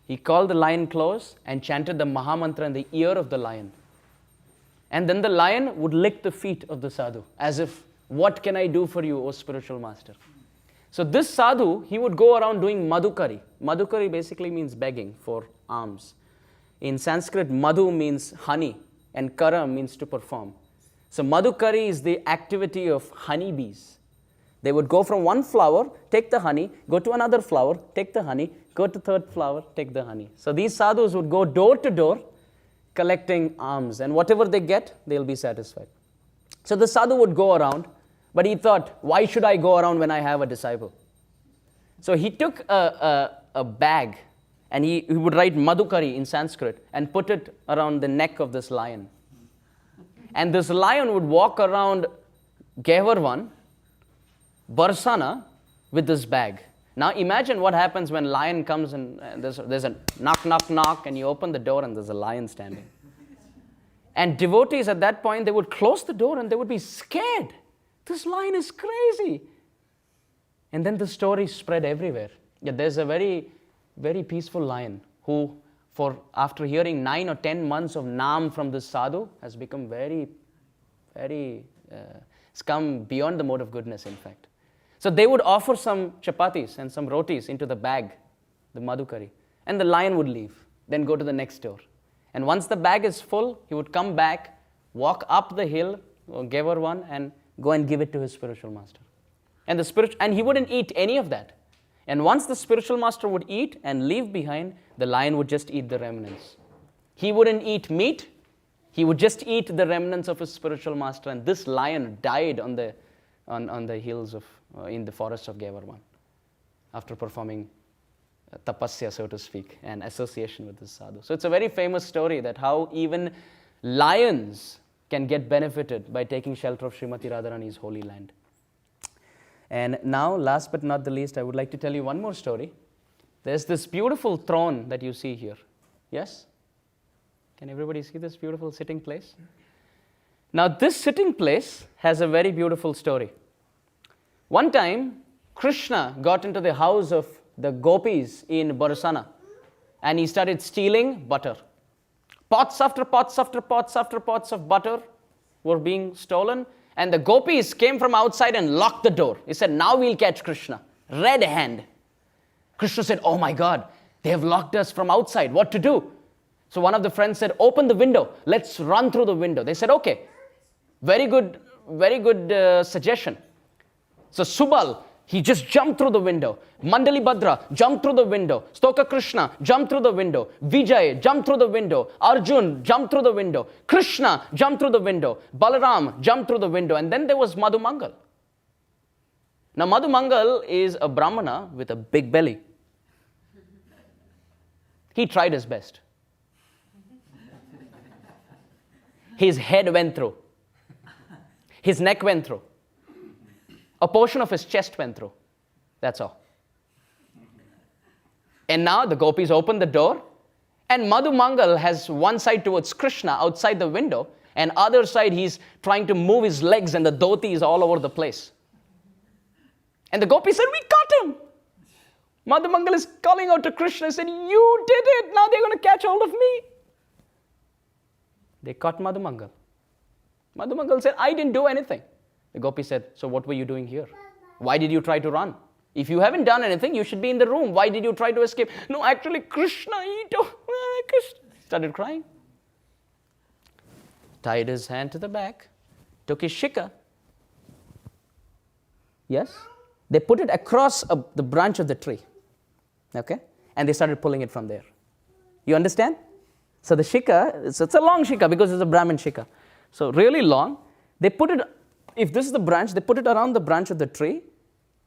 He called the lion close and chanted the Mahamantra in the ear of the lion. And then the lion would lick the feet of the sadhu, as if, what can I do for you, O spiritual master? So this sadhu, he would go around doing madhukari. Madhukari basically means begging for alms. In Sanskrit, madhu means honey, and kara means to perform. So madhukari is the activity of honeybees. They would go from one flower, take the honey, go to another flower, take the honey, go to third flower, take the honey. So these sadhus would go door to door, collecting alms, and whatever they get, they'll be satisfied. So the sadhu would go around, but he thought, why should I go around when I have a disciple? So he took a bag, and he would write madhukari in Sanskrit and put it around the neck of this lion. And this lion would walk around Gevarwan, Barsānā, with this bag. Now imagine what happens when lion comes and there's a knock, knock, knock, and you open the door and there's a lion standing. And devotees at that point, they would close the door and they would be scared. This lion is crazy. And then the story spread everywhere. Yet there's a very, very peaceful lion who, after hearing 9 or 10 months of naam from this sadhu, has become very, very, it's come beyond the mode of goodness, in fact. So they would offer some chapatis and some rotis into the bag, the madhukari, and the lion would leave, then go to the next door. And once the bag is full, he would come back, walk up the hill, or Gevarwan, and go and give it to his spiritual master. And he wouldn't eat any of that. And once the spiritual master would eat and leave behind, the lion would just eat the remnants. He wouldn't eat meat, He would just eat the remnants of his spiritual master, and this lion died on the hills of, in the forest of Gevarman after performing tapasya, so to speak, and association with this sadhu. So it's a very famous story that how even lions can get benefited by taking shelter of Srimati Radharani's holy land. And now, last but not the least, I would like to tell you one more story. There's this beautiful throne that you see here. Yes? Can everybody see this beautiful sitting place? Now, this sitting place has a very beautiful story. One time, Krishna got into the house of the gopis in Barsānā, and he started stealing butter. Pots after pots after pots after pots of butter were being stolen, and the gopis came from outside and locked the door. He said, now we'll catch Krishna. Red hand. Krishna said, oh my God, they have locked us from outside. What to do? So one of the friends said, open the window. Let's run through the window. They said, okay. Very good suggestion. So Subal, he just jumped through the window. Mandali Bhadra jumped through the window. Stoka Krishna jumped through the window. Vijay jumped through the window. Arjun jumped through the window. Krishna jumped through the window. Balaram jumped through the window. And then there was Madhu Mangal. Now Madhu Mangal is a Brahmana with a big belly. He tried his best. His head went through. His neck went through. A portion of his chest went through. That's all. And now the gopis open the door, and Madhu Mangal has one side towards Krishna outside the window, and other side he's trying to move his legs, and the dhoti is all over the place. And the gopis said, we caught him. Madhu Mangal is calling out to Krishna and said, you did it. Now they're going to catch hold of me. They caught Madhu Mangal. Madhu Mangal said, I didn't do anything. The gopi said, so what were you doing here? Why did you try to run? If you haven't done anything, you should be in the room. Why did you try to escape? No, actually, Krishna, Krishna. Started crying. Tied his hand to the back, took his shikha. Yes? They put it across the branch of the tree. Okay? And they started pulling it from there. You understand? So the shikha, it's a long shikha because it's a Brahmin shikha. So really long. They put it, if this is the branch, they put it around the branch of the tree,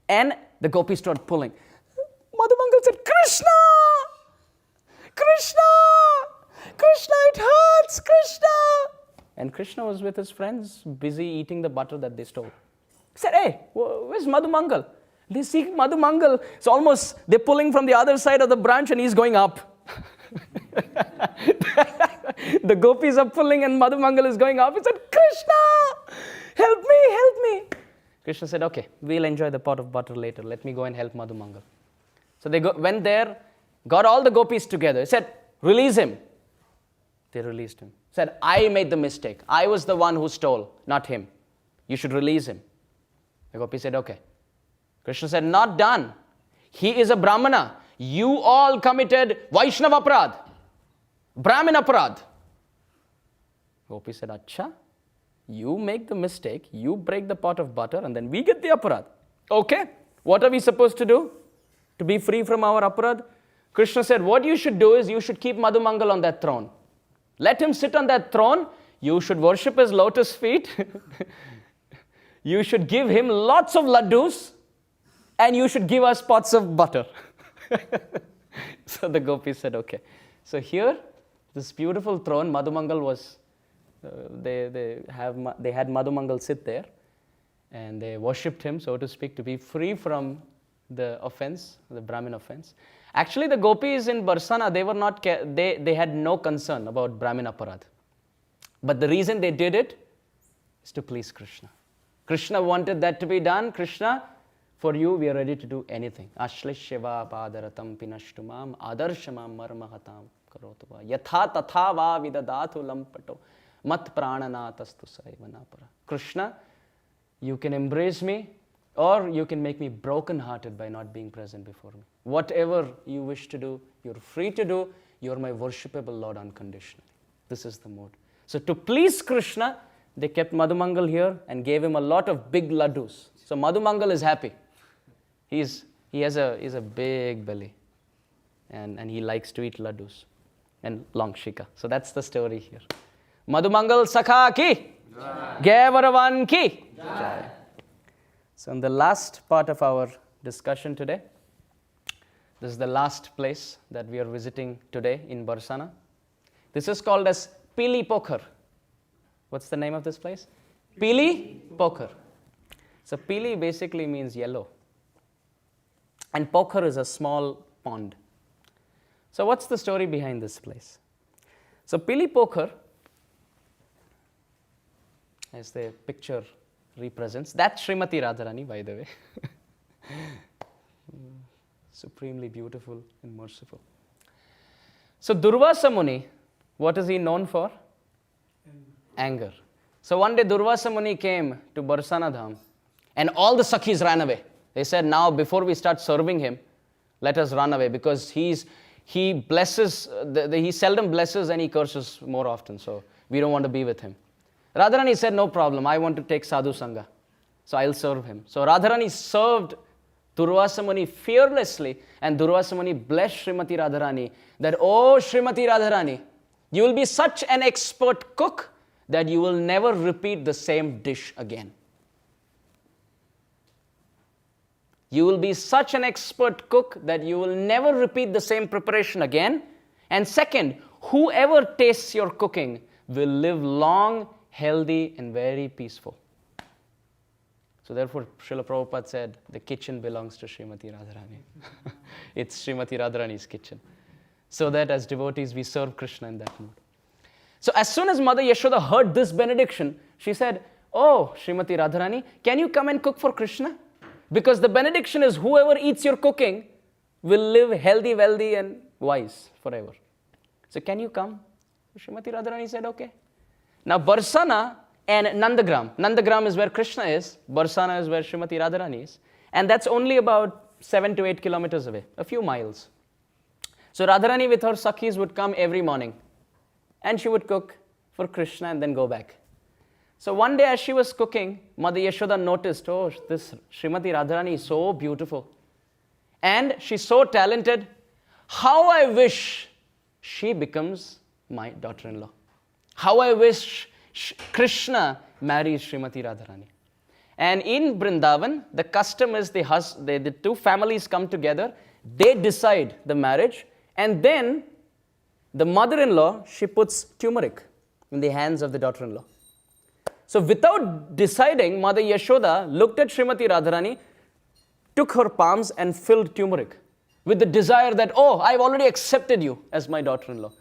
and the gopis started pulling. Madhu Mangal said, Krishna! Krishna! Krishna, it hurts! Krishna! And Krishna was with his friends, busy eating the butter that they stole. He said, hey, where's Madhu Mangal? They see Madhu Mangal. It's almost, they're pulling from the other side of the branch and he's going up. The gopis are pulling and Madhu Mangal is going up. He said, Krishna, help me, help me. Krishna said, okay, we'll enjoy the pot of butter later. Let me go and help Madhu Mangal. So they went there, got all the gopis together. He said, release him. They released him. Said, I made the mistake. I was the one who stole, not him. You should release him. The gopi said, okay. Krishna said, not done. He is a Brahmana. You all committed Vaishnava Aparad, Brahmin Aparad. Gopi said, Acha, you make the mistake, you break the pot of butter, and then we get the Aparad. Okay, what are we supposed to do to be free from our Aparad? Krishna said, what you should do is you should keep Madhu Mangal on that throne. Let him sit on that throne. You should worship his lotus feet. You should give him lots of laddus, and you should give us pots of butter. So the gopis said, okay. So here, this beautiful throne, Madhu Mangal was, they had Madhu Mangal sit there, and they worshipped him, so to speak, to be free from the offense, the Brahmin offense. Actually, the gopis in Barsānā, they were not, they had no concern about Brahmin Aparad. But the reason they did it is to please Krishna. Krishna wanted that to be done. Krishna, for you, we are ready to do anything. Ashlisheva padaratam pinashtumam adarshamam marmahatam karotava yatha tatha va vidadatu lampato mat prananatastu saivanapara. Krishna, you can embrace me, or you can make me broken-hearted by not being present before me. Whatever you wish to do, you're free to do. You're my worshipable Lord unconditionally. This is the mode. So to please Krishna, they kept Madhu Mangal here and gave him a lot of big laddus. So Madhu Mangal is happy. He has a big belly, and he likes to eat laddus and long shika. So that's the story here. Madhumangal Sakha ki, Gayavaravan ki. So in the last part of our discussion today, this is the last place that we are visiting today in Barsānā. This is called as Pili Pokhar. What's the name of this place? Pili Pokhar. So Pili basically means yellow. And Pokhar is a small pond. So what's the story behind this place? So Pili Pokhar, as the picture represents, that's Srimati Radharani, by the way. Supremely beautiful and merciful. So Durvasa Muni, what is he known for? Anger. So one day Durvasa Muni came to Barsānā Dham and all the Sakhis ran away. They said, now before we start serving him, let us run away, because he blesses, he seldom blesses and he curses more often, so we don't want to be with him. Radharani said, no problem, I want to take Sadhu Sangha, so I'll serve him. So Radharani served Durvasa Muni fearlessly, and Durvasa Muni blessed Srimati Radharani that, oh Srimati Radharani, you will be such an expert cook that you will never repeat the same dish again. You will be such an expert cook that you will never repeat the same preparation again. And second, whoever tastes your cooking will live long, healthy, and very peaceful. So therefore, Srila Prabhupada said, the kitchen belongs to Srimati Radharani. It's Srimati Radharani's kitchen. So that as devotees, we serve Krishna in that mood. So as soon as Mother Yashoda heard this benediction, she said, oh, Srimati Radharani, can you come and cook for Krishna? Because the benediction is, whoever eats your cooking will live healthy, wealthy, and wise forever. So can you come? Srimati Radharani said, okay. Now Barsānā and Nandagram. Nandagram is where Krishna is. Barsānā is where Srimati Radharani is. And that's only about 7 to 8 kilometers away, a few miles. So Radharani with her Sakhis would come every morning. And she would cook for Krishna and then go back. So one day as she was cooking, Mother Yashoda noticed, oh, this Srimati Radharani is so beautiful. And she's so talented. How I wish she becomes my daughter-in-law. How I wish Krishna marries Srimati Radharani. And in Vrindavan, the custom is the two families come together, they decide the marriage, and then the mother-in-law, she puts turmeric in the hands of the daughter-in-law. So without deciding, Mother Yashoda looked at Srimati Radharani, took her palms and filled turmeric with the desire that, oh, I've already accepted you as my daughter-in-law.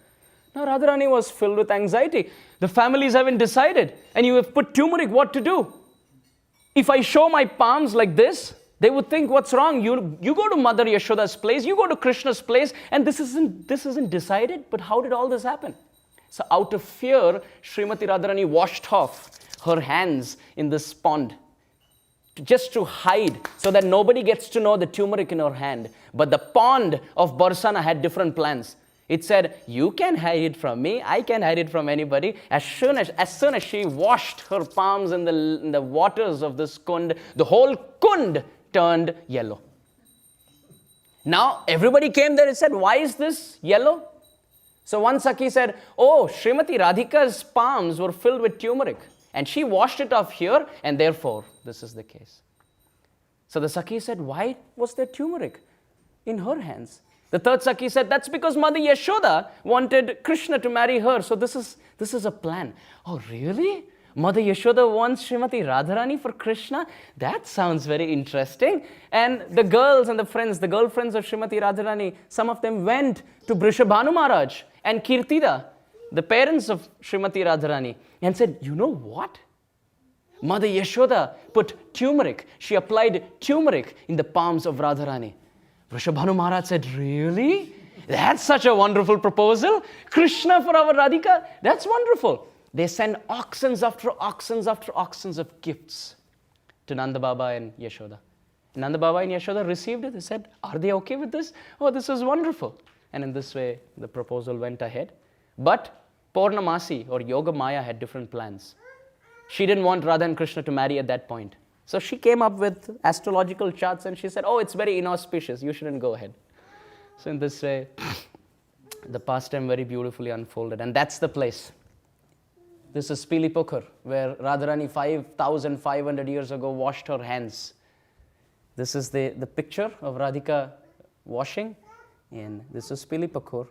Now Radharani was filled with anxiety. The families haven't decided, and you have put turmeric, what to do? If I show my palms like this, they would think, what's wrong? You go to Mother Yashoda's place, you go to Krishna's place, and this isn't decided, but how did all this happen? So out of fear, Srimati Radharani washed off her hands in this pond just to hide so that nobody gets to know the turmeric in her hand. But the pond of Barsānā had different plans. It said, you can hide it from me, I can hide it from anybody. As soon as she washed her palms in the waters of this kund, the whole kund turned yellow. Now everybody came there and said, why is this yellow? So one Sakhi said, oh, Srimati Radhika's palms were filled with turmeric. And she washed it off here, and therefore, this is the case. So the Sakhi said, why was there turmeric in her hands? The third Sakhi said, that's because Mother Yashoda wanted Krishna to marry her. So this is a plan. Oh, really? Mother Yashoda wants Srimati Radharani for Krishna? That sounds very interesting. And the girls and the girlfriends of Srimati Radharani, some of them went to Vrishabhanu Maharaj and Kirtida, the parents of Srimati Radharani, and said, you know what? Mother Yashoda put turmeric. She applied turmeric in the palms of Radharani. Vrishabhanu Maharaj said, really? That's such a wonderful proposal. Krishna for our Radhika? That's wonderful. They sent oxens after oxens after oxens of gifts to Nanda Baba and Yashoda. Nanda Baba and Yashoda received it. They said, are they okay with this? Oh, this is wonderful. And in this way, the proposal went ahead. But Purnamasi or Yoga Maya had different plans. She didn't want Radha and Krishna to marry at that point. So she came up with astrological charts and she said, oh, it's very inauspicious. You shouldn't go ahead. So in this way, the pastime very beautifully unfolded. And that's the place This is Pili Pokhar, where Radharani 5,500 years ago washed her hands. This is the picture of Radhika washing, and this is Pili Pokhar.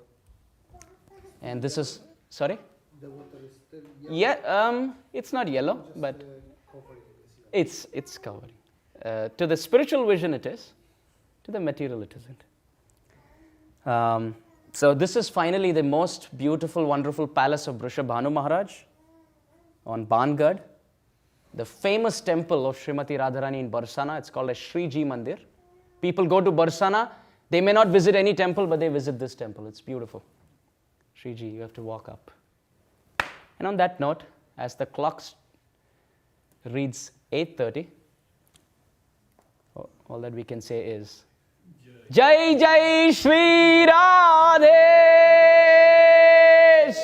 And this is, sorry? The water is still yellow. Yeah, it's not yellow, but it's covering. To the spiritual vision it is, to the material it isn't. So this is finally the most beautiful, wonderful palace of Vrishabhanu Maharaj on Bangad, the famous temple of Srimati Radharani in Barsānā. It's called a Shriji Mandir. People go to Barsānā, they may not visit any temple, but they visit this temple. It's beautiful. Shriji, you have to walk up. And on that note, as the clock reads 8:30, all that we can say is, Jai Jai Shri Radhe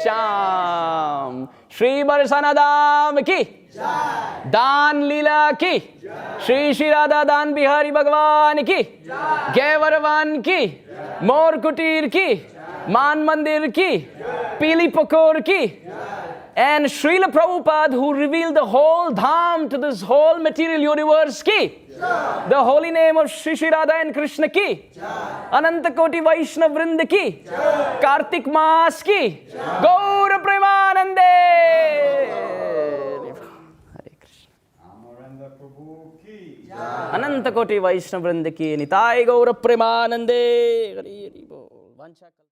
Shyam, Shri Barsānā Dham ki, Dan Leela ki, Shri Shri Radha Dan Bihari Bhagwan ki, Gevaravan ki, Mor Kutir ki, Man Mandir ki, Pili Pokhar ki, and Srila Prabhupada, who revealed the whole dham to this whole material universe ki, the holy name of Shri Shri Radha and Krishna ki, Ananta Koti Vaishnav Vrinda ki, Kartik Maas ki, Gaura Premanande. Hare Krishna. Amarendra Prabhu ki. Ananta Koti Vaishnav Vrinda ki, Nitai Gaura Premanande. Hare Hare Bol.